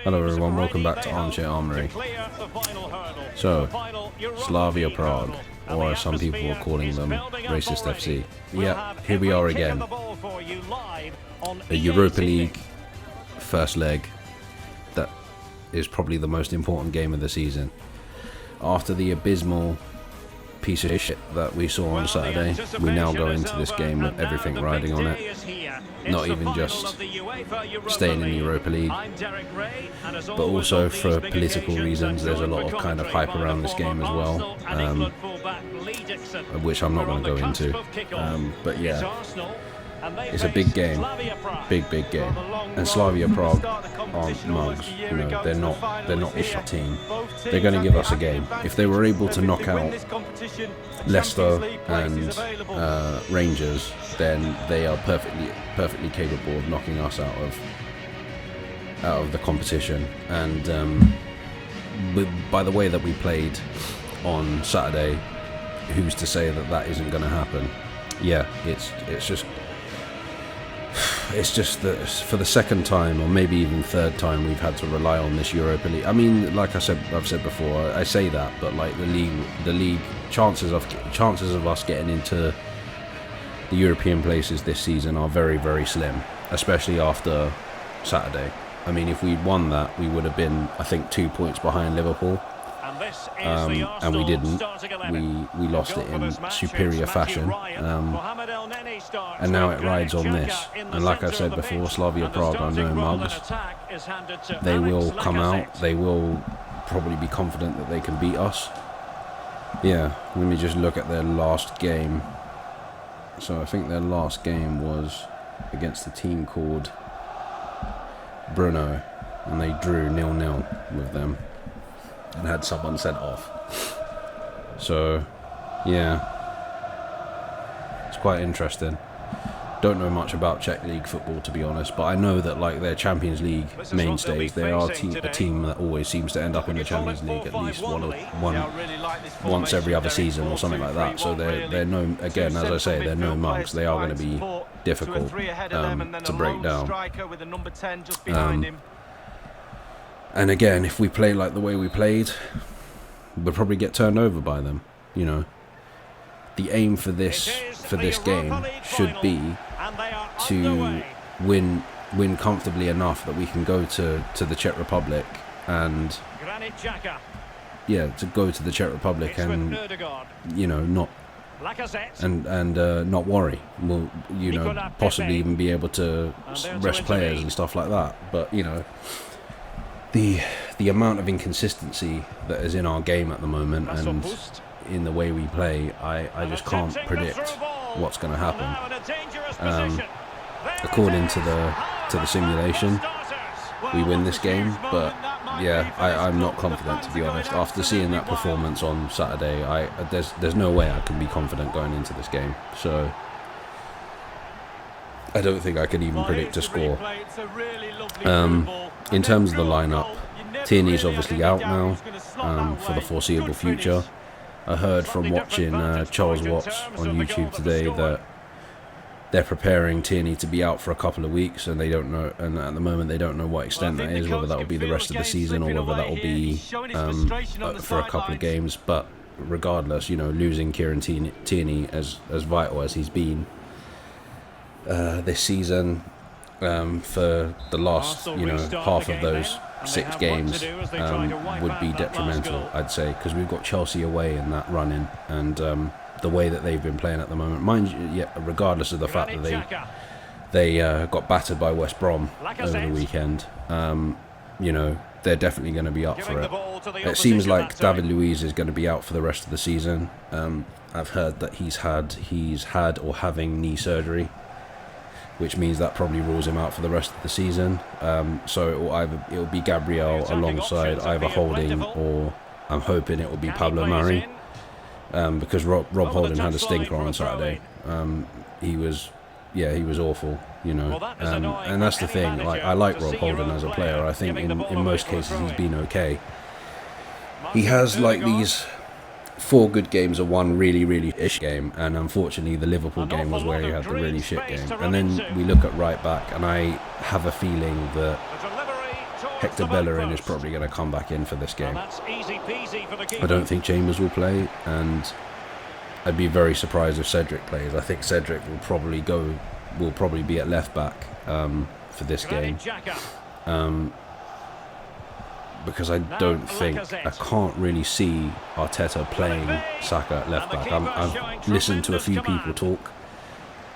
Hello everyone, welcome back to Armchair Armory. So, Slavia Prague, or as some people are calling them, Racist FC. Yeah, here we are again. A Europa League first leg that is probably the most important game of the season. After the abysmal piece of shit that we saw on Saturday, we now go into this game with everything riding on it. Not even just staying in the Europa League, but also for political reasons. There's a lot of kind of hype around this game as well, which I'm not going to go into. But yeah, it's a big game, big game. And Slavia Prague aren't mugs. You know, they're not a shit team. They're going to give us a game. If they were able to knock out Leicester and Rangers, then they are perfectly capable of knocking us out of the competition. And by the way that we played on Saturday, who's to say that that isn't going to happen? Yeah, it's just that for the second time, or maybe even third time, we've had to rely on this Europa League. I mean, like I've said before, I say that, but like the league chances of us getting into the European places this season are very slim, especially after Saturday. I mean, if we'd won that, we would have been, I think, 2 points behind Liverpool. And we didn't. We lost it in superior fashion, and now it rides on this. And like I said before, Slavia Prague are no mugs. They will come out. They will probably be confident that they can beat us. Yeah, let me just look at their last game. So I think their last game was against a team called Brno, and they drew 0-0 with them and had someone sent off. So yeah, it's quite interesting. Don't know much about Czech League football, to be honest, but I know that like their Champions League mainstays, they are a team that always seems to end up in the Champions League at least once every other season or something like that. So they're no, again, as I say, they're no mugs. They are going to be difficult to break down. And again, if we play like the way we played, we'll probably get turned over by them. You know, the aim for this game should be to win comfortably enough that we can go to the Czech Republic and to go to the Czech Republic and not not worry. We'll possibly even be able to rest players and stuff like that. But the amount of inconsistency that is in our game at the moment and in the way we play, I just can't predict what's going to happen. According to the simulation, we win this game, but yeah, I'm not confident, to be honest. After seeing that performance on Saturday, there's no way I can be confident going into this game. So I don't think I can even predict a score. In terms of the lineup, Tierney's obviously out now for the foreseeable future. I heard from watching Charles Watts on YouTube today that they're preparing Tierney to be out for a couple of weeks, and they don't know. And at the moment, they don't know what extent that is, whether that will be the rest of the season or whether that will be for a couple of games. But regardless, losing Kieran Tierney as vital as he's been this season. For the last, half of those 6 games would be detrimental, I'd say, because we've got Chelsea away in that run-in, and the way that they've been playing at the moment, mind you, regardless of the fact that they got battered by West Brom over the weekend, they're definitely going to be up for it. It seems like David Luiz is going to be out for the rest of the season. I've heard that he's had or having knee surgery, which means that probably rules him out for the rest of the season. So it will be Gabriel alongside either Holding, or I'm hoping it will be Pablo Mari, because Rob Holding had a stinker on Saturday. He was awful, and that's the thing. Like, I like Rob Holding as a player. I think in most cases he's been okay. He has like these 4 good games of one really ish game, and unfortunately the Liverpool game was where he had the really shit game. And then we look at right back, and I have a feeling that Hector Bellerin is probably going to come back in for this game. I don't think Chambers will play, and I'd be very surprised if Cedric plays. I think Cedric will probably be at left back for this game. Because I can't really see Arteta playing Saka at left back. I've listened to a few people talk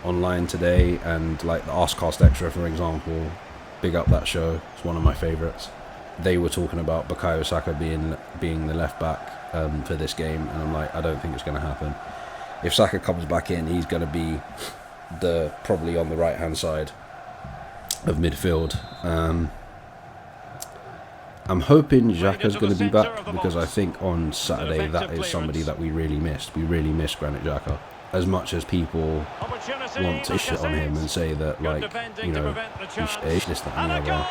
online today, and like the Arscast Extra, for example, big up that show, it's one of my favourites. They were talking about Bukayo Saka being the left back for this game, and I'm like, I don't think it's going to happen. If Saka comes back in, he's going to be probably on the right hand side of midfield. I'm hoping Xhaka's going to be back, because I think on Saturday that is somebody that we really missed. We really missed Granit Xhaka. As much as people want to shit on him and say that, like, you know, he's this, that and the other.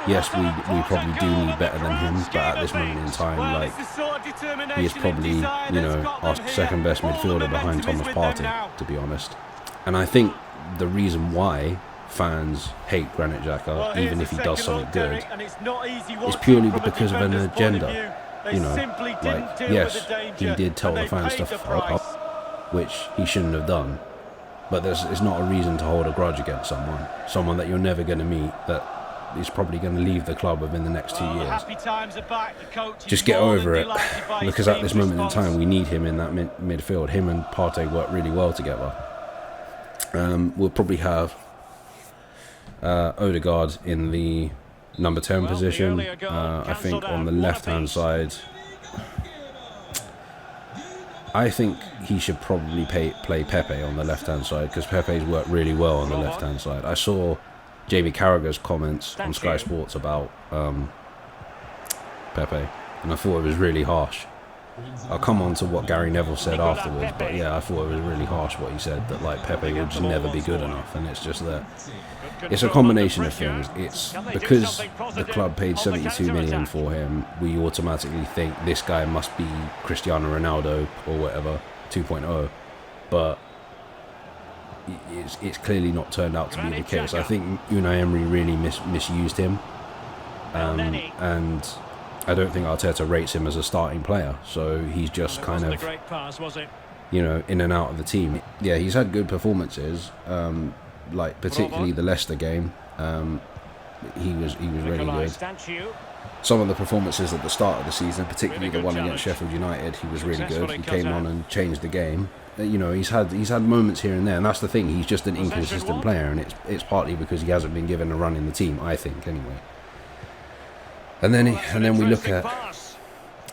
Yes, we probably do need better than him, but at this moment in time, like, he is probably, you know, our second best midfielder behind Thomas Partey, to be honest. And I think the reason why fans hate Granit Xhaka, even if he does something good, is purely because of an agenda. You know, like, yes, he did tell the fans to fuck up, which he shouldn't have done, but it's not a reason to hold a grudge against someone that you're never going to meet, that is probably going to leave the club within the next 2 years. Just get over it, because at this moment in time we need him in that midfield. Him and Partey work really well together. We'll probably have Odegaard in the number 10 position. I think on the left hand side, I think he should probably play Pepe on the left hand side, because Pepe's worked really well on the left hand side. I saw Jamie Carragher's comments on Sky Sports about Pepe, and I thought it was really harsh. I'll come on to what Gary Neville said afterwards, but yeah, I thought it was really harsh what he said, that like Pepe will just never be good enough. And it's just that it's a combination of things. It's because the club paid 72 million for him, we automatically think this guy must be Cristiano Ronaldo or whatever 2.0, but it's clearly not turned out to be the case. I think Unai Emery really misused him, and I don't think Arteta rates him as a starting player, so he's just kind of, you know, in and out of the team. Yeah, he's had good performances, like particularly the Leicester game. He was really good. Some of the performances at the start of the season, particularly the one against Sheffield United, he was really good. He came on and changed the game. You know, he's had moments here and there, and that's the thing. He's just an inconsistent player, and it's partly because he hasn't been given a run in the team, I think, anyway. And then we look at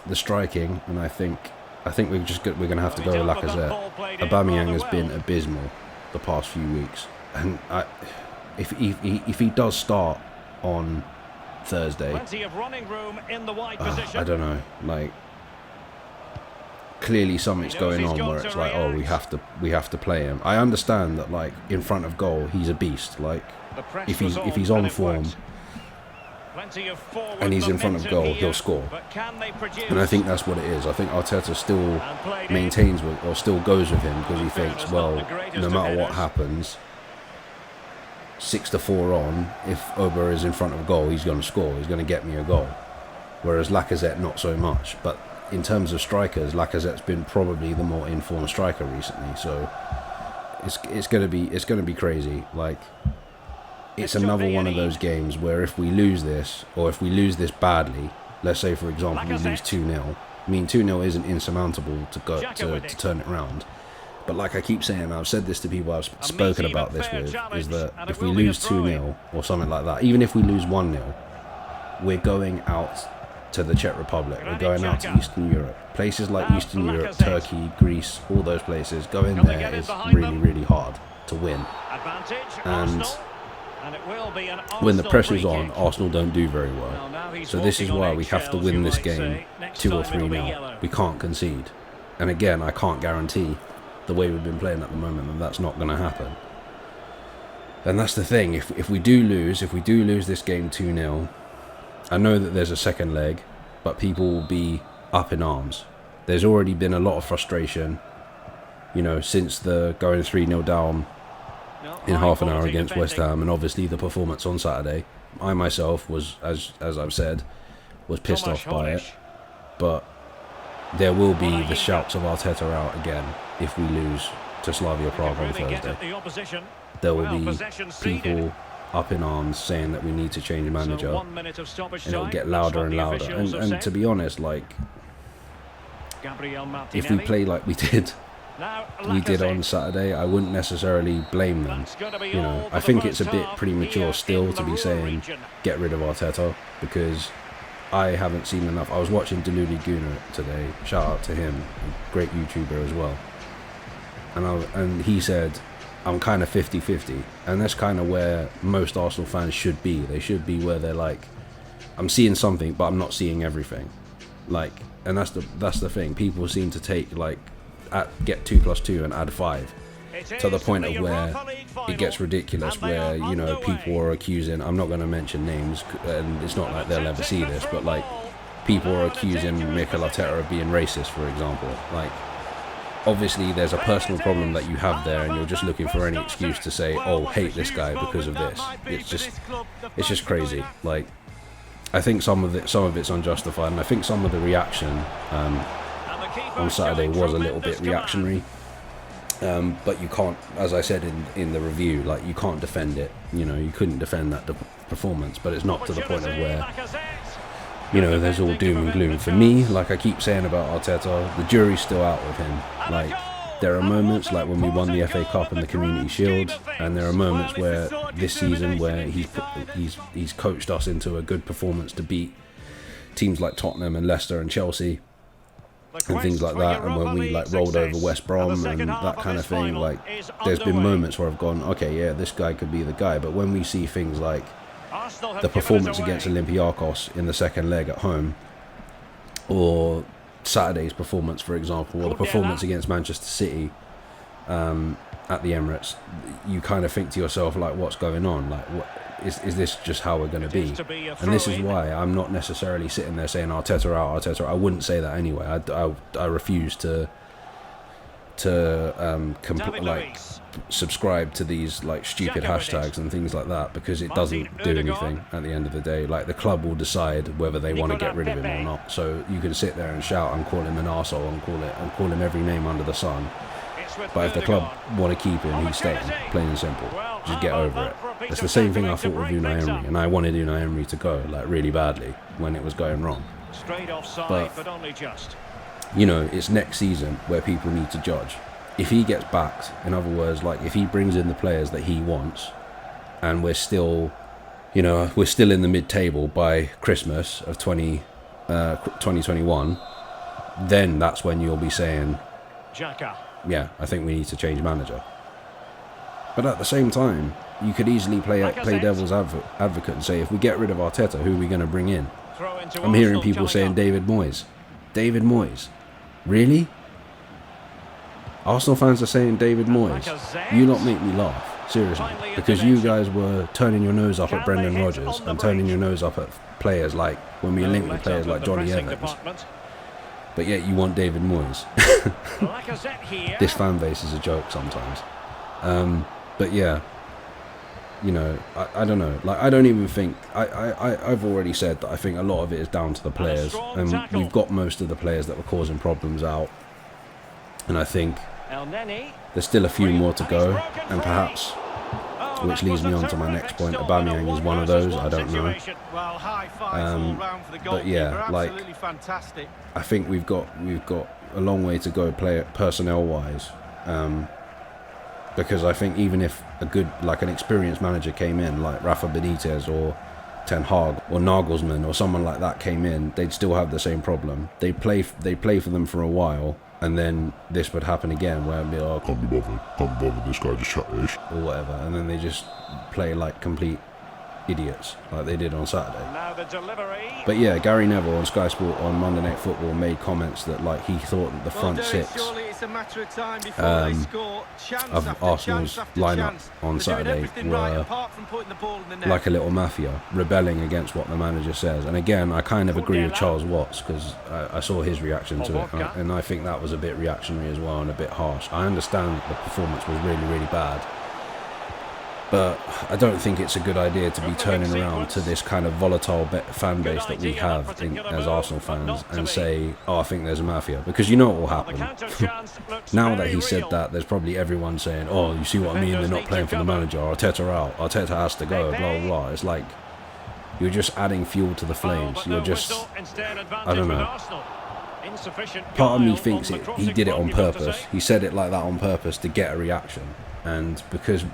the striking, and I think we're going to have to go with Lacazette. Aubameyang has been abysmal the past few weeks, and if he does start on Thursday, I don't know, like, clearly something's going on where it's like, oh, we have to play him. I understand that, like, in front of goal he's a beast. Like, if he's on form and he's in front of goal, he'll score. And I think that's what it is. I think Arteta still maintains or still goes with him because he thinks, well, no matter what happens, 6-4 on, if Ober is in front of goal, he's going to score. He's going to get me a goal. Whereas Lacazette, not so much. But in terms of strikers, Lacazette's been probably the more informed striker recently. So it's going to be crazy. Like, it's another one of those games where if we lose this, or if we lose this badly, let's say for example we lose 2-0. I mean, 2-0 isn't insurmountable to turn it around. But like I keep saying, I've said this to people I've spoken about this with, is that if we lose 2-0 or something like that, even if we lose 1-0, we're going out to the Czech Republic, we're going out to Eastern Europe. Places like Eastern Europe, Turkey, Greece, all those places, going there is really, really hard to win. And when the pressure's on, Arsenal don't do very well. So this is why we have to win this game 2 or 3-0. We can't concede. And again, I can't guarantee the way we've been playing at the moment that that's not going to happen. And that's the thing. If we do lose this game 2-0, I know that there's a second leg, but people will be up in arms. There's already been a lot of frustration, you know, since the going 3-0 down in half an hour against West Ham, and obviously the performance on Saturday. I myself was, as I've said, was pissed off by it, but there will be the shouts of Arteta out again if we lose to Slavia Prague on Thursday. There will be people up in arms saying that we need to change manager, and it'll get louder and louder. And to be honest, like, if we play like we did on Saturday, I wouldn't necessarily blame them. You know, I think it's a bit premature still to be saying get rid of Arteta, because I haven't seen enough. I was watching Deluli Guna today, shout out to him, a great YouTuber as well, and he said I'm kind of 50-50, and that's kind of where most Arsenal fans should be. They should be where they're like, I'm seeing something but I'm not seeing everything, like, and that's the thing. People seem to take like get 2 + 2 and add 5 to the point of where it gets ridiculous, where, you know, people are accusing, I'm not going to mention names, and it's not like they'll ever see this, but like, people are accusing Mikel Arteta of being racist, for example. Like, obviously there's a personal problem that you have there, and you're just looking for any excuse to say, oh, hate this guy because of this. It's just crazy. Like, I think some of it's unjustified, and I think some of the reaction on Saturday was a little bit reactionary. But you can't, as I said in the review, like, you can't defend it. You know, you couldn't defend that performance, but it's not to the point of where, you know, there's all doom and gloom. For me, like I keep saying about Arteta, the jury's still out with him. Like, there are moments like when we won the FA Cup and the Community Shield, and there are moments where this season where he's coached us into a good performance to beat teams like Tottenham and Leicester and Chelsea and things like that, and when we like rolled over West Brom and that kind of thing. Like, there's been moments where I've gone, okay, yeah, this guy could be the guy. But when we see things like the performance against Olympiacos in the second leg at home, or Saturday's performance, for example, or the performance against Manchester City at the Emirates, you kind of think to yourself, like, what's going on? Like, what is this just how we're going to be? And this is why I'm not necessarily sitting there saying Arteta out, Arteta out. I wouldn't say that anyway. I refuse to subscribe to these like stupid hashtags and things like that, because it doesn't do anything at the end of the day. Like, the club will decide whether they want to get rid of him or not. So you can sit there and shout and call him an arsehole and call him every name under the sun, but if the club want to keep him, he's staying, plain and simple. Just get over it. It's the same thing I thought with Unai Emery, and I wanted Unai Emery to go, like, really badly when it was going wrong. But, you know, it's next season where people need to judge. If he gets backed, in other words, like, if he brings in the players that he wants, and we're still, you know, we're still in the mid-table by Christmas of 2021, then that's when you'll be saying, yeah, I think we need to change manager. But at the same time, you could easily play devil's advocate and say, if we get rid of Arteta, who are we going to bring in? I'm hearing people saying David Moyes. David Moyes? Really? Arsenal fans are saying David Moyes. You lot make me laugh, seriously, because you guys were turning your nose up at Brendan Rodgers and turning your nose up at players like, when we linked with players like Johnny Evans. But yet you want David Moyes. This fan base is a joke sometimes. But yeah, you know, I don't know. Like, I don't even think... I've already said that I think a lot of it is down to the players. And we've got most of the players that were causing problems out. And I think there's still a few more to go. And perhaps, which leads me on to my next point, Aubameyang is one of those. I don't know. But yeah, like, I think we've got a long way to go personnel-wise. Because I think even if an experienced manager came in, like Rafa Benitez or Ten Hag or Nagelsmann or someone like that came in, they'd still have the same problem. They play for them for a while, and then this would happen again, where it'd be like, can't be bothered, this guy just shut this, or whatever, and then they just play like complete idiots, like they did on Saturday. But yeah, Gary Neville on Sky Sport on Monday Night Football made comments that, like, he thought that the front six of Arsenal's lineup on Saturday were like a little mafia, rebelling against what the manager says. And again, I kind of agree with Charles Watts, because I saw his reaction to it, and I think that was a bit reactionary as well and a bit harsh. I understand the performance was really, really bad, But I don't think it's a good idea to be turning around to this kind of volatile fan base that we have as Arsenal fans and say, oh, I think there's a mafia. Because you know what will happen. Now that he said that, there's probably everyone saying, oh, you see what I mean? They're not playing for the manager. Arteta out. Arteta has to go. Blah, blah, blah. It's like you're just adding fuel to the flames. You're just, I don't know. Part of me thinks he did it on purpose. He said it like that on purpose to get a reaction. And because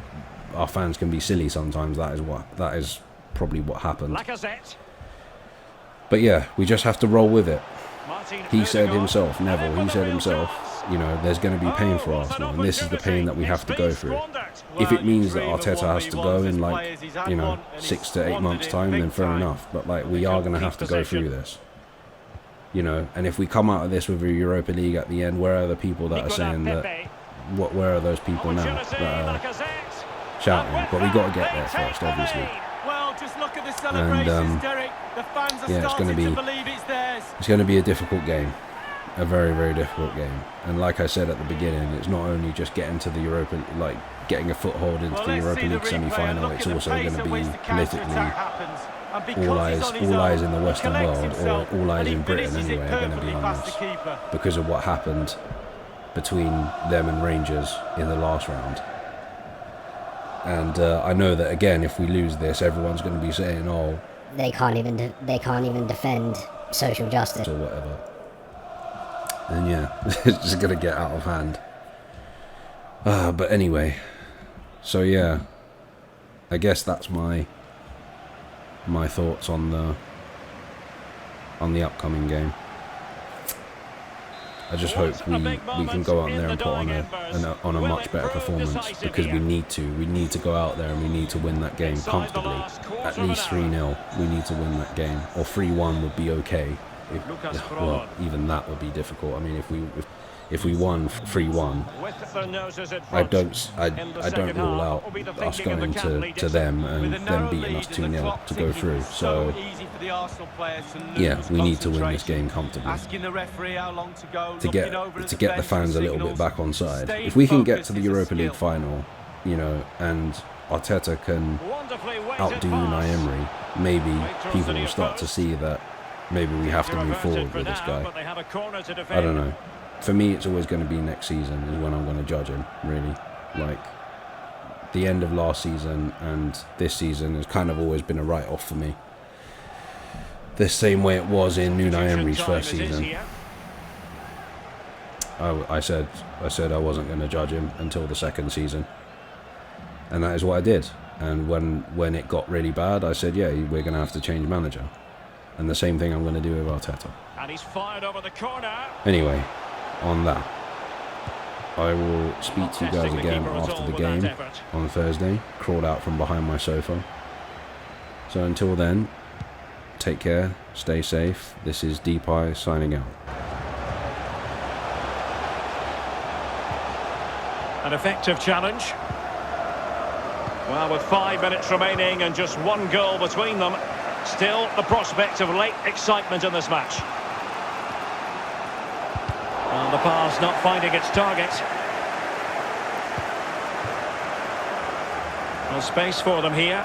our fans can be silly sometimes, that is probably what happened. But yeah, we just have to roll with it. He said himself, Neville, he said himself, you know, there's going to be pain for Arsenal, and this is the pain that we have to go through. If it means that Arteta has to go in, like, you know, 6 to 8 months' time, then fair enough. But, like, we are going to have to go through this. You know, and if we come out of this with a Europa League at the end, where are the people that are saying that, where are those people now that are shouting? But we got to get there first, obviously. And yeah, it's going to be a difficult game, a very, very difficult game. And like I said at the beginning, it's not only just getting to the getting a foothold into the Europa League semi-final. It's also going to be politically all eyes in the Western world, or all eyes in Britain anyway, are going to be on this because of what happened between them and Rangers in the last round. And I know that again, if we lose this, everyone's going to be saying, "Oh, they can't even defend social justice or whatever." And yeah, it's just going to get out of hand. But anyway, so yeah, I guess that's my thoughts on the upcoming game. I just hope we can go out there and put on a much better performance, because we need to go out there and we need to win that game comfortably. At least 3-0, we need to win that game, or 3-1 would be okay. Well, even that would be difficult. I mean, if we won 3-1, I don't rule out us going to them and them beating us 2-0 to go through. So yeah, we need to win this game comfortably to get the fans a little bit back on side. If we can get to the Europa League final, you know, and Arteta can outdo Unai Emery, maybe people will start to see that maybe we have to move forward with this guy. I don't know. For me, it's always going to be next season is when I'm going to judge him, really. Like, the end of last season and this season has kind of always been a write-off for me. The same way it was in Unai Emery's first season. I said I wasn't going to judge him until the second season. And that is what I did. And when it got really bad, I said, yeah, we're going to have to change manager. And the same thing I'm going to do with Arteta. And he's fired over the corner. Anyway, on that, I will speak to you guys again after the game on Thursday. Crawled out from behind my sofa. So until then, take care, stay safe. This is Deepeye signing out. An effective challenge. Well, with 5 minutes remaining and just one goal between them, still the prospect of late excitement in this match. Well, the pass not finding its target. No space for them here.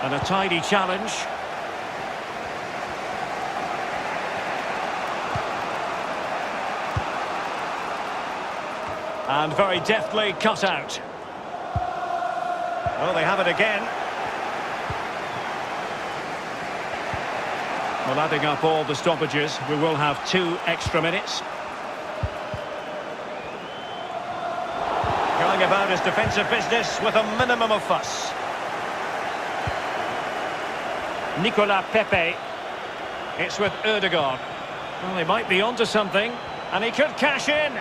And a tidy challenge. And very deftly cut out. Oh, they have it again. Well, adding up all the stoppages, we will have 2 extra minutes. Going about his defensive business with a minimum of fuss. Nicolas Pepe. It's with Ødegaard. Well, he might be onto something, and he could cash in.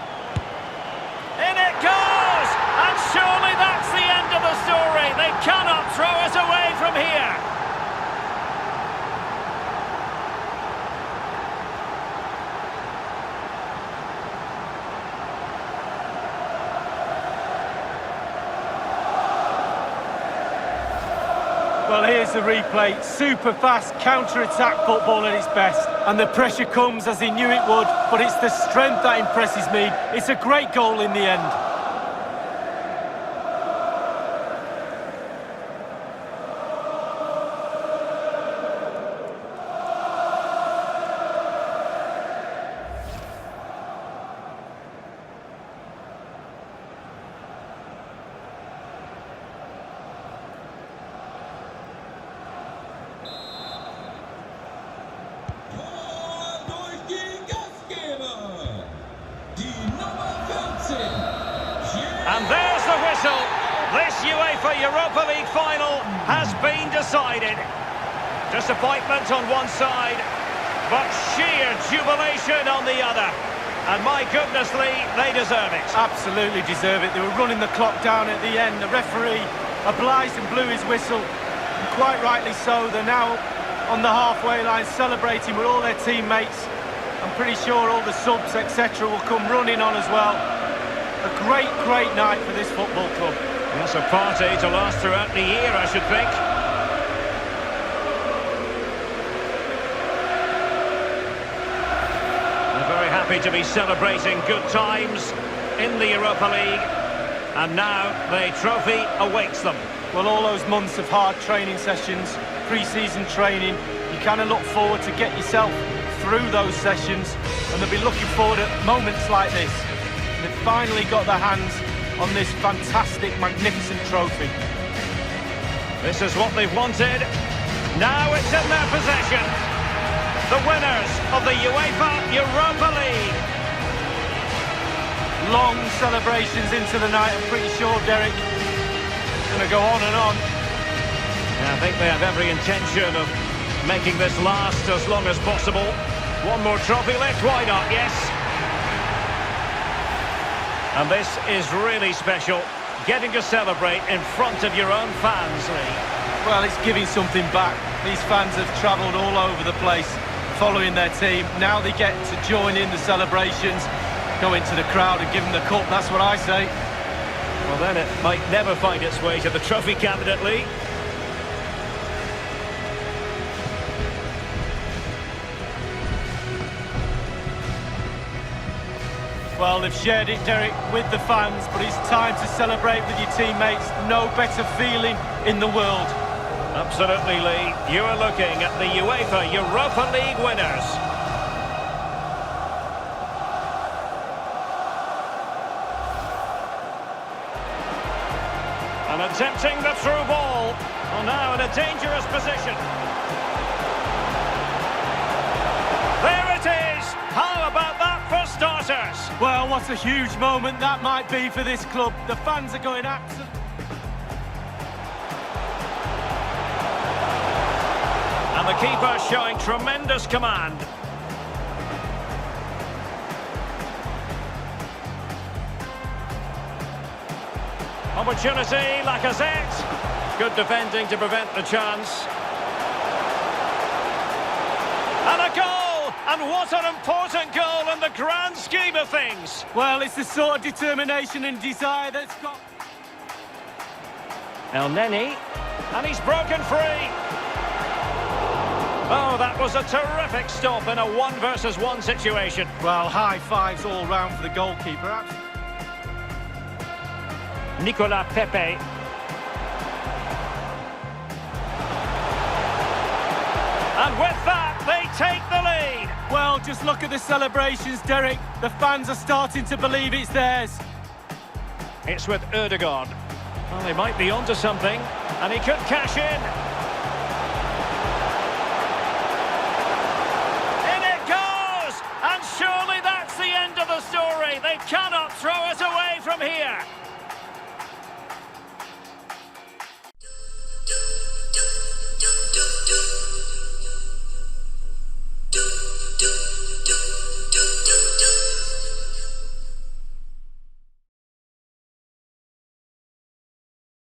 In it goes! And surely that's the end of the story. They cannot throw us away from here. Well, here's the replay. Super fast counter-attack football at its best. And the pressure comes as he knew it would, but it's the strength that impresses me. It's a great goal in the end. UEFA Europa League final has been decided. Disappointment on one side, but sheer jubilation on the other. And my goodness, Lee, they deserve it. Absolutely deserve it. They were running the clock down at the end. The referee obliged and blew his whistle. And quite rightly so. They're now on the halfway line celebrating with all their teammates. I'm pretty sure all the subs, etc. will come running on as well. A great, great night for this football club. That's a party to last throughout the year, I should think. Happy to be celebrating good times in the Europa League, and now the trophy awaits them. Well, all those months of hard training sessions, pre-season training, you kind of look forward to get yourself through those sessions, and they'll be looking forward at moments like this. They've finally got their hands on this fantastic, magnificent trophy. This is what they've wanted. Now it's in their possession. The winners of the UEFA Europa League. Long celebrations into the night, I'm pretty sure, Derek. It's going to go on and on. Yeah, I think they have every intention of making this last as long as possible. One more trophy left, why not? Yes. And this is really special, getting to celebrate in front of your own fans, Lee. Well, it's giving something back. These fans have travelled all over the place following their team. Now they get to join in the celebrations, go into the crowd and give them the cup, that's what I say. Well, then it might never find its way to the trophy cabinet, Lee. Well, they've shared it, Derek, with the fans, but it's time to celebrate with your teammates. No better feeling in the world. Absolutely, Lee. You are looking at the UEFA Europa League winners. And attempting the through ball. Well, now in a dangerous position. There it is. How about that for starters? Well, what a huge moment that might be for this club. The fans are going absolutely... And the keeper showing tremendous command. Opportunity, Lacazette. Good defending to prevent the chance. And a goal! And what an important goal in the grand scheme of things. Well, it's the sort of determination and desire that's got... El Neni. And he's broken free. Oh, that was a terrific stop in a 1-versus-1 situation. Well, high fives all round for the goalkeeper. Nicola Pepe. And with that, they take the lead. Well, just look at the celebrations, Derek. The fans are starting to believe it's theirs. It's with Ødegaard. Well, they might be onto something, and he could cash in. Surely that's the end of the story. They cannot throw us away from here.